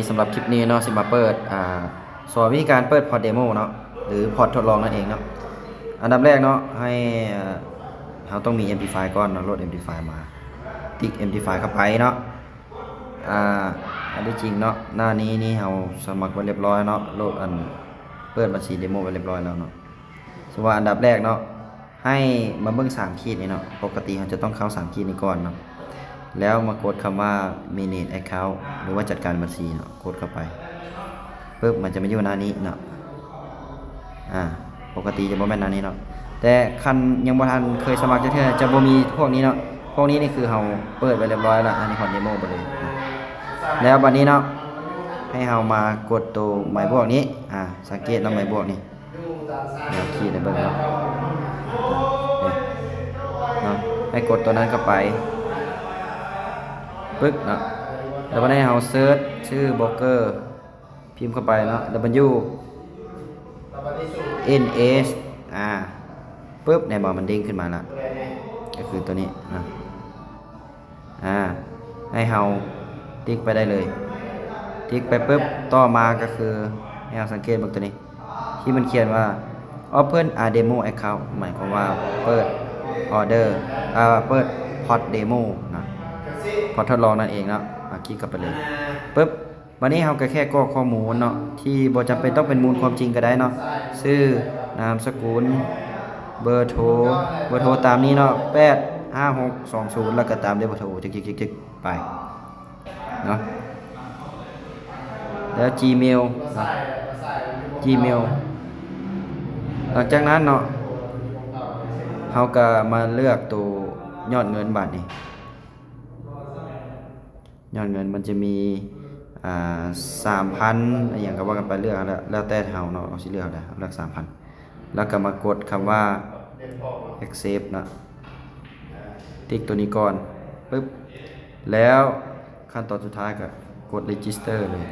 สำหรับคลิปนี้เนาะสิมาเปิดสอนวิธีการเปิดพอร์ตเดโมเนาะหรือพอร์ตทดลองนั่นเองเนาะอันดับแรกเนาะให้เราต้องมี MP5 ก่อนเนาะโหลด MP5 มาติ๊ก MP5 เข้าไปเนาะอันที่จริงเนาะหน้านี้นี่เราสมัครไว้เรียบร้อยเนาะโหลดเปิดบัญชีเดโมไว้เรียบร้อยแล้วเนาะสมมติว่าอันดับแรกเนาะให้มาเบิ่ง3ขีดนี่เนาะปกติเราจะต้องเข้า3ขีดนี้ก่อนเนาะแล้วมากดคำว่า manage account หรือว่าจัดการบัญชีเนาะกดเข้าไปปึ๊บมันจะมาอยู่หน้านี้เนาะปกติจะบ่แม่นหน้านี้เนาะแต่คันยังบ่ทันเคยสมัครจะบ่มีพวกนี้เนาะพวกนี้นี่คือเราเปิดไว้เรียบร้อยแล้วอันนี้พอร์ตเดโมไปเลยแล้วบัดนี้เนาะให้เรามากดตัวหมายบวกนี้สังเกตแล้วหมายบวกนี่เดี๋ยวขีดให้เบิ่งเนาะให้กดตัวนั้นเข้าไปปึ๊กเนาะแล้วก็ให้เราเซิร์ชชื่อโบรกเกอร์พิมพ์เข้าไปเนาะ W N S ปึ๊บในบอร์มันเด้งขึ้นมาแล้วก็คือตัวนี้นะให้เราติ๊กไปได้เลยติ๊กไปปึ๊บต่อมาก็คือให้เราสังเกตบนตัวนี้ที่มันเขียนว่า Open a demo account หมายความว่าเปิดออเดอร์เปิดพอร์ตเดโมนะพอทดลองนั่นเองเนาะคลิกเข้าไปเลยปึ๊บวันนี้เราก็แค่กรอกข้อมูลเนาะที่บ่จำเป็นต้องเป็นมูลความจริงก็ได้เนาะชื่อนามสกุลเบอร์โทรตามนี้เนาะ85620แล้วก็ตามด้วยเบอร์โทรจิกๆไปเนาะแล้ว Gmail เนาะ Gmail หลังจากนั้นเนาะเราก็มาเลือกตัวยอดเงินบาทนี่ยอดเงินมันจะมี3,000อะไรอย่างก็ว่ากันไปเลือกแล้วแต่เราเนาะเราสิเลือกได้เลือก 3,000แล้วก็มากดคำว่า accept นะติ๊กตัวนี้ก่อนปึ๊บแล้วขั้นตอนสุดท้ายก็กด register เลย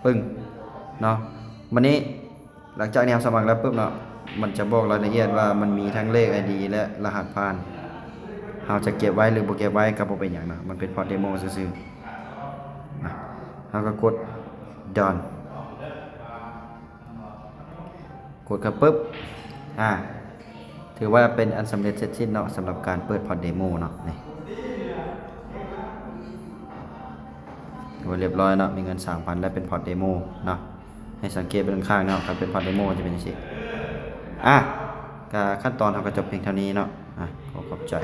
ปึ้งเนาะวันนี้หลังจากนี้สมัครแล้วปึ๊บเนาะมันจะบอกรายละเอียดว่ามันมีทั้งเลข ID และรหัสผ่านเราจะเก็บไว้หรือบ่เก็บไว้ก็บ่เป็นหยังนะมันเป็นพอร์ตเดโมซื่อๆเราก็กด done กดครับปึ๊บถือว่าเป็นอันสำเร็จเสร็จสิ้นเนาะสำหรับการเปิดพอร์ตเดโมเนาะนี่ถือว่าเรียบร้อยเนาะมีเงิน 3,000 และเป็นพอร์ตเดโมเนาะให้สังเกตเป็นข้างเนาะครับเป็นพอร์ตเดโมจะเป็นอย่างนี้ขั้นตอนเราก็จบเพียงเท่านี้เนาะขอขอบใจ